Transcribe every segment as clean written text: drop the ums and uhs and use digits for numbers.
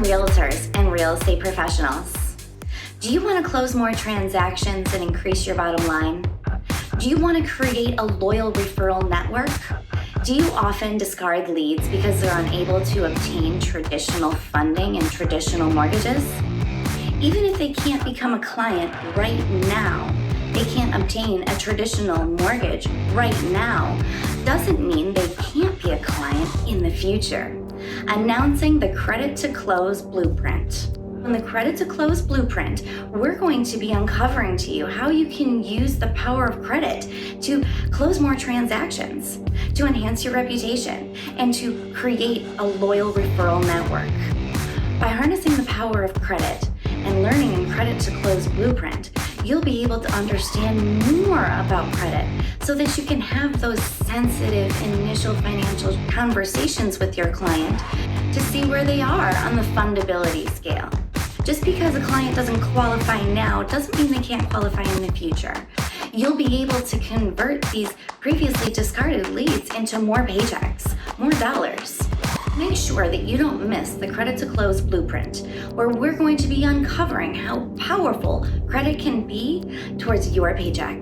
from realtors and real estate professionals. Do you want to close more transactions and increase your bottom line? Do you want to create a loyal referral network? Do you often discard leads because they're unable to obtain traditional funding and traditional mortgages? Even if they can't become a client right now, they can't obtain a traditional mortgage right now, doesn't mean they can't be a client in the future. Announcing the Credit to Close Blueprint. In the Credit to Close Blueprint, we're going to be uncovering to you how you can use the power of credit to close more transactions, to enhance your reputation, and to create a loyal referral network. By harnessing the power of credit and learning in Credit to Close Blueprint, you'll be able to understand more about credit so that you can have those sensitive initial financial conversations with your client to see where they are on the fundability scale. Just because a client doesn't qualify now doesn't mean they can't qualify in the future. You'll be able to convert these previously discarded leads into more paychecks, more dollars. Make sure that you don't miss the Credit to Close Blueprint, where we're going to be uncovering how powerful credit can be towards your paycheck.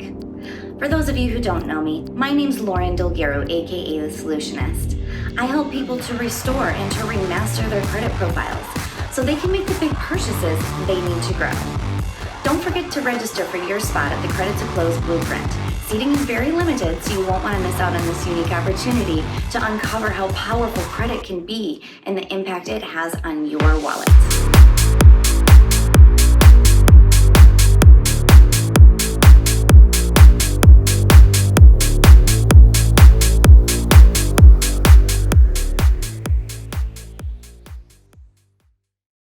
For those of you who don't know me, my name's Orlando Realtors, aka The Solutionist. I help people to restore and to remaster their credit profiles so they can make the big purchases they need to grow. Don't forget to register for your spot at the Credit to Close Blueprint. Seating is very limited, so you won't want to miss out on this unique opportunity to uncover how powerful credit can be and the impact it has on your wallet.